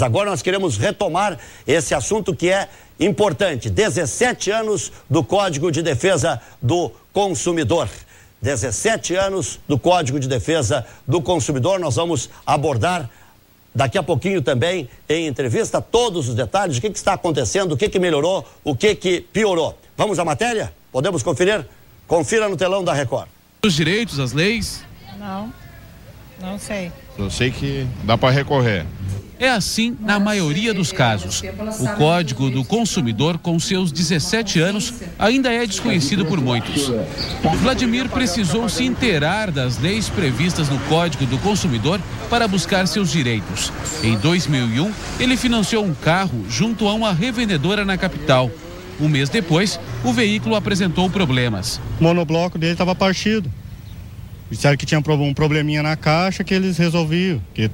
Mas agora nós queremos retomar esse assunto que é importante. 17 anos do Código de Defesa do Consumidor. 17 anos do Código de Defesa do Consumidor. Nós vamos abordar daqui a pouquinho também em entrevista todos os detalhes, o que está acontecendo, o que melhorou, o que piorou. Vamos à matéria? Podemos conferir? Confira no telão da Record. Os direitos, as leis? Não sei. Eu sei que dá para recorrer. É assim na maioria dos casos. O Código do Consumidor, com seus 17 anos, ainda é desconhecido por muitos. Vladimir precisou se inteirar das leis previstas no Código do Consumidor para buscar seus direitos. Em 2001, ele financiou um carro junto a uma revendedora na capital. Um mês depois, o veículo apresentou problemas. O monobloco dele estava partido. Disseram que tinha um probleminha na caixa que eles resolviam, que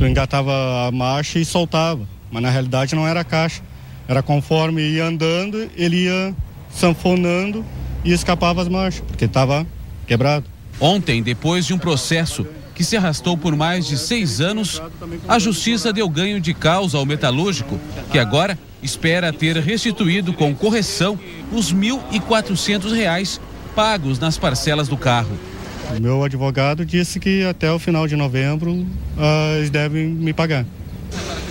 engatava a marcha e soltava, mas na realidade não era a caixa, era conforme ia andando, ele ia sanfonando e escapava as marchas, porque estava quebrado. Ontem, depois de um processo que se arrastou por mais de 6 anos, a Justiça deu ganho de causa ao metalúrgico, que agora espera ter restituído com correção os R$ 1.400 pagos nas parcelas do carro. O meu advogado disse que até o final de novembro eles devem me pagar.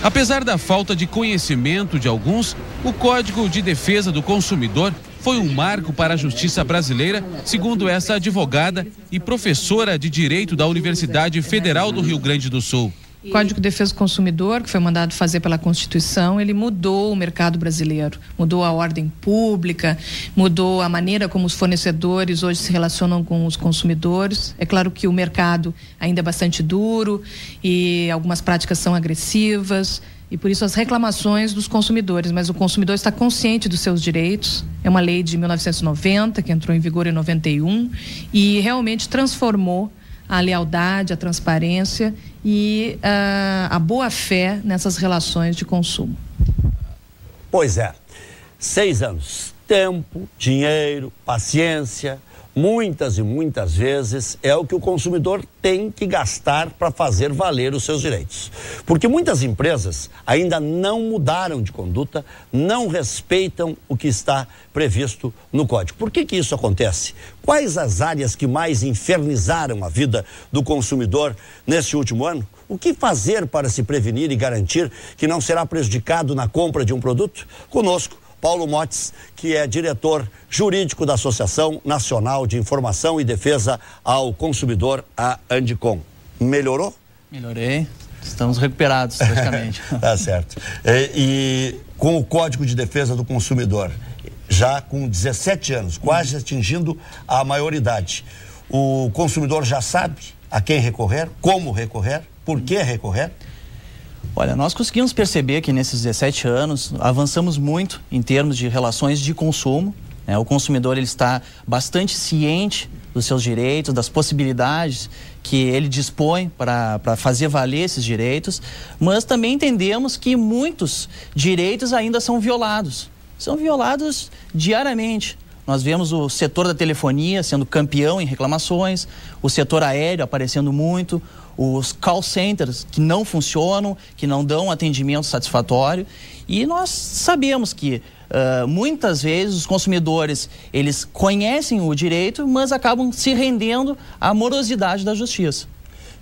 Apesar da falta de conhecimento de alguns, o Código de Defesa do Consumidor foi um marco para a justiça brasileira, segundo essa advogada e professora de Direito da Universidade Federal do Rio Grande do Sul. O Código de Defesa do Consumidor, que foi mandado fazer pela Constituição, ele mudou o mercado brasileiro, mudou a ordem pública, mudou a maneira como os fornecedores hoje se relacionam com os consumidores. É claro que o mercado ainda é bastante duro e algumas práticas são agressivas e por isso as reclamações dos consumidores, mas o consumidor está consciente dos seus direitos. É uma lei de 1990 que entrou em vigor em 91 e realmente transformou a lealdade, a transparência e a boa-fé nessas relações de consumo. Pois é, 6 anos, tempo, dinheiro, paciência, muitas e muitas vezes é o que o consumidor tem que gastar para fazer valer os seus direitos. Porque muitas empresas ainda não mudaram de conduta, não respeitam o que está previsto no Código. Por que isso acontece? Quais as áreas que mais infernizaram a vida do consumidor neste último ano? O que fazer para se prevenir e garantir que não será prejudicado na compra de um produto? Conosco, Paulo Motes, que é diretor jurídico da Associação Nacional de Informação e Defesa ao Consumidor, a Andicom. Melhorou? Melhorei. Estamos recuperados, praticamente. Tá certo. E com o Código de Defesa do Consumidor, já com 17 anos, quase atingindo a maioridade, o consumidor já sabe a quem recorrer, como recorrer, por que recorrer? Olha, nós conseguimos perceber que nesses 17 anos avançamos muito em termos de relações de consumo, né? O consumidor ele está bastante ciente dos seus direitos, das possibilidades que ele dispõe para fazer valer esses direitos, mas também entendemos que muitos direitos ainda são violados diariamente. Nós vemos o setor da telefonia sendo campeão em reclamações, o setor aéreo aparecendo muito, os call centers que não funcionam, que não dão atendimento satisfatório, e nós sabemos que muitas vezes os consumidores eles conhecem o direito, mas acabam se rendendo à morosidade da justiça.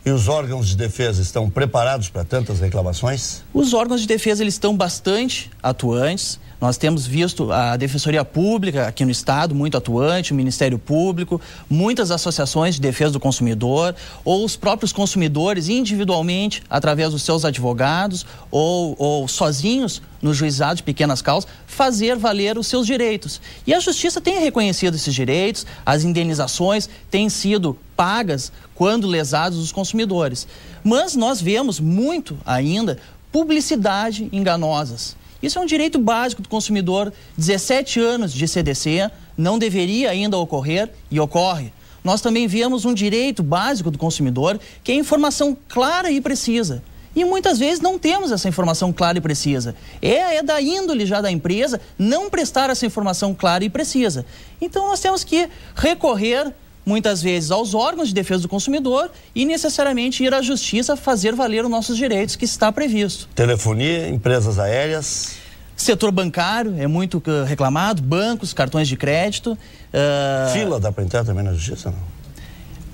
E os órgãos de defesa estão preparados para tantas reclamações? Os órgãos de defesa eles estão bastante atuantes. Nós temos visto a Defensoria Pública aqui no estado muito atuante, o Ministério Público, muitas associações de defesa do consumidor, ou os próprios consumidores individualmente, através dos seus advogados, ou sozinhos no juizado de pequenas causas, fazer valer os seus direitos. E a Justiça tem reconhecido esses direitos, as indenizações têm sido pagas quando lesados os consumidores. Mas nós vemos muito ainda publicidade enganosas. Isso é um direito básico do consumidor, 17 anos de CDC, não deveria ainda ocorrer e ocorre. Nós também vemos um direito básico do consumidor, que é a informação clara e precisa. E muitas vezes não temos essa informação clara e precisa. É da índole já da empresa não prestar essa informação clara e precisa. Então nós temos que recorrer muitas vezes aos órgãos de defesa do consumidor e necessariamente ir à justiça fazer valer os nossos direitos, que está previsto. Telefonia, empresas aéreas. Setor bancário é muito reclamado, bancos, cartões de crédito. Fila dá para entrar também na justiça, não?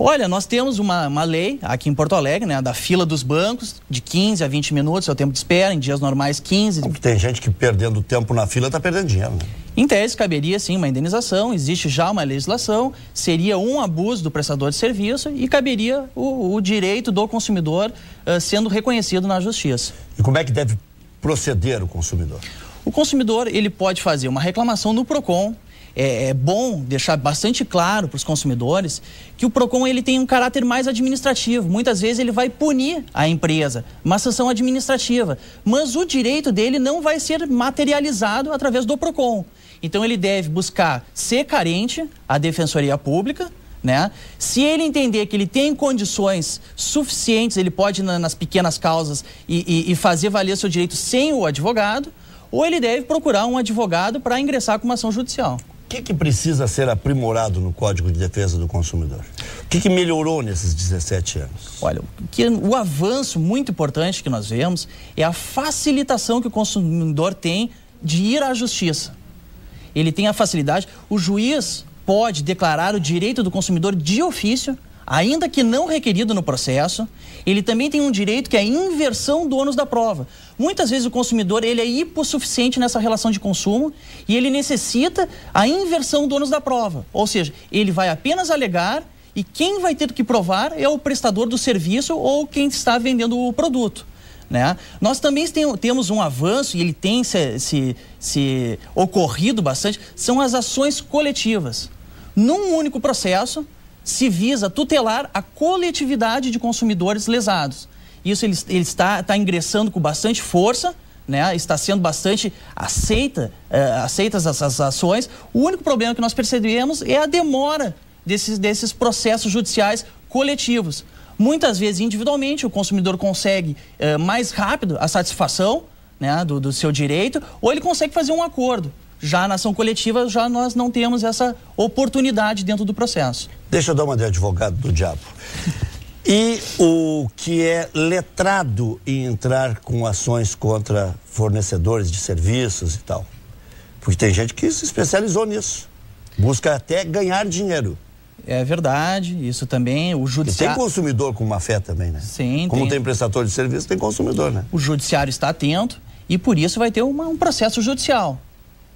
Olha, nós temos uma lei aqui em Porto Alegre, né, da fila dos bancos, de 15 a 20 minutos é o tempo de espera, em dias normais 15. Porque tem gente que perdendo tempo na fila está perdendo dinheiro, né? Em tese, caberia sim uma indenização, existe já uma legislação, seria um abuso do prestador de serviço e caberia o direito do consumidor sendo reconhecido na justiça. E como é que deve proceder o consumidor? O consumidor, ele pode fazer uma reclamação no PROCON. É bom deixar bastante claro para os consumidores que o PROCON ele tem um caráter mais administrativo. Muitas vezes ele vai punir a empresa, uma sanção administrativa, mas o direito dele não vai ser materializado através do PROCON. Então ele deve buscar ser carente à Defensoria Pública, né? Se ele entender que ele tem condições suficientes, ele pode ir nas pequenas causas e fazer valer seu direito sem o advogado, ou ele deve procurar um advogado para ingressar com uma ação judicial. O que precisa ser aprimorado no Código de Defesa do Consumidor? O que melhorou nesses 17 anos? Olha, o avanço muito importante que nós vemos é a facilitação que o consumidor tem de ir à justiça. Ele tem a facilidade, o juiz pode declarar o direito do consumidor de ofício, ainda que não requerido no processo. Ele também tem um direito que é a inversão do ônus da prova. Muitas vezes o consumidor ele é hipossuficiente nessa relação de consumo e ele necessita a inversão do ônus da prova. Ou seja, ele vai apenas alegar e quem vai ter que provar é o prestador do serviço ou quem está vendendo o produto, né? Nós também temos um avanço, e ele tem se ocorrido bastante, são as ações coletivas. Num único processo, se visa tutelar a coletividade de consumidores lesados. Isso ele está ingressando com bastante força, né? Está sendo bastante aceitas essas ações. O único problema que nós percebemos é a demora desses processos judiciais coletivos. Muitas vezes, individualmente, o consumidor consegue mais rápido a satisfação, né, do seu direito, ou ele consegue fazer um acordo. Já na ação coletiva, já nós não temos essa oportunidade dentro do processo. Deixa eu dar uma de advogado do diabo. E o que é letrado em entrar com ações contra fornecedores de serviços e tal? Porque tem gente que se especializou nisso. Busca até ganhar dinheiro. É verdade, isso também, o judiciário... E tem consumidor com má fé também, né? Sim. Como tem prestador de serviço, tem consumidor, né? O judiciário está atento e por isso vai ter um processo judicial.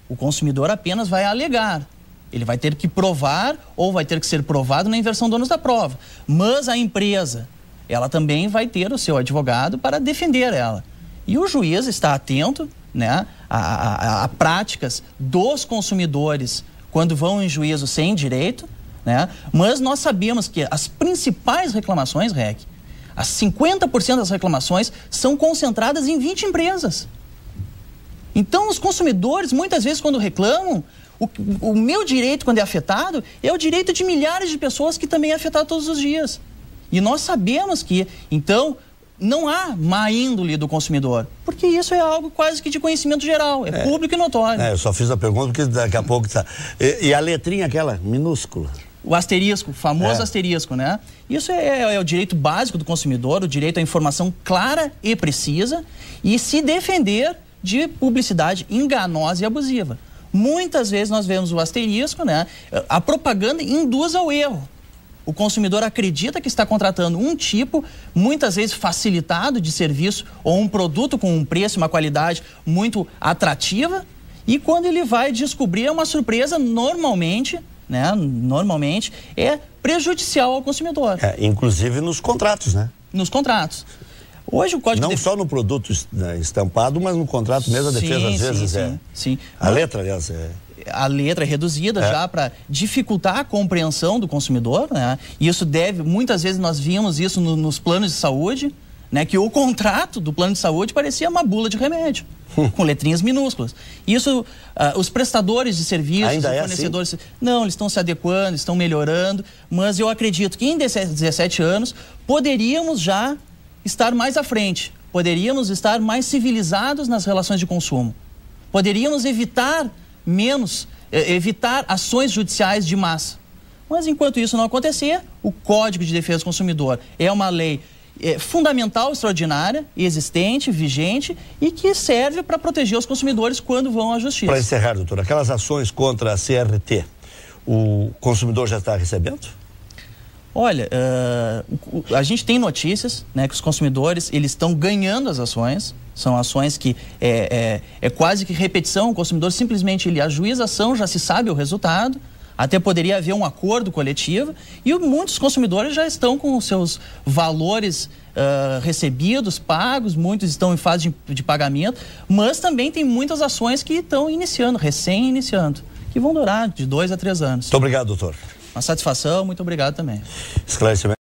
O consumidor apenas vai alegar. Ele vai ter que provar ou vai ter que ser provado na inversão do ônus da prova. Mas a empresa, ela também vai ter o seu advogado para defender ela. E o juiz está atento, né, a práticas dos consumidores quando vão em juízo sem direito, né? Mas nós sabemos que as principais reclamações, REC, as 50% das reclamações são concentradas em 20 empresas. Então, os consumidores, muitas vezes, quando reclamam, o meu direito, quando é afetado, é o direito de milhares de pessoas que também é afetado todos os dias. E nós sabemos que, então, não há má índole do consumidor, porque isso é algo quase que de conhecimento geral, é público e notório. Eu só fiz a pergunta porque daqui a pouco está... E a letrinha aquela, minúscula? O asterisco, o famoso asterisco, né? Isso é o direito básico do consumidor, o direito à informação clara e precisa e se defender de publicidade enganosa e abusiva. Muitas vezes nós vemos o asterisco, né? A propaganda induz ao erro. O consumidor acredita que está contratando um tipo, muitas vezes facilitado de serviço ou um produto com um preço e uma qualidade muito atrativa e quando ele vai descobrir é uma surpresa normalmente, né? Normalmente é prejudicial ao consumidor. Inclusive nos contratos, né? Nos contratos. Hoje o Código não só no produto estampado, mas no contrato mesmo, a defesa às vezes sim. A letra, aliás, A letra é reduzida já para dificultar a compreensão do consumidor, né? E isso muitas vezes nós vimos isso nos planos de saúde, né? Que o contrato do plano de saúde parecia uma bula de remédio, com letrinhas minúsculas. Isso, os prestadores de serviços, os fornecedores... Assim? Não, eles estão se adequando, estão melhorando, mas eu acredito que em 17 anos poderíamos já estar mais à frente, poderíamos estar mais civilizados nas relações de consumo, poderíamos evitar ações judiciais de massa. Mas enquanto isso não acontecer, o Código de Defesa do Consumidor é uma lei fundamental, extraordinária, existente, vigente e que serve para proteger os consumidores quando vão à justiça. Para encerrar, doutor, aquelas ações contra a CRT, o consumidor já está recebendo? Olha, a gente tem notícias, né, que os consumidores eles estão ganhando as ações. São ações que é quase que repetição. O consumidor simplesmente ele ajuiza a ação, já se sabe o resultado. Até poderia haver um acordo coletivo e muitos consumidores já estão com os seus valores recebidos, pagos, muitos estão em fase de pagamento, mas também tem muitas ações que estão iniciando, recém-iniciando, que vão durar de 2 a 3 anos. Muito obrigado, doutor. Uma satisfação, muito obrigado também. Esclarecimento.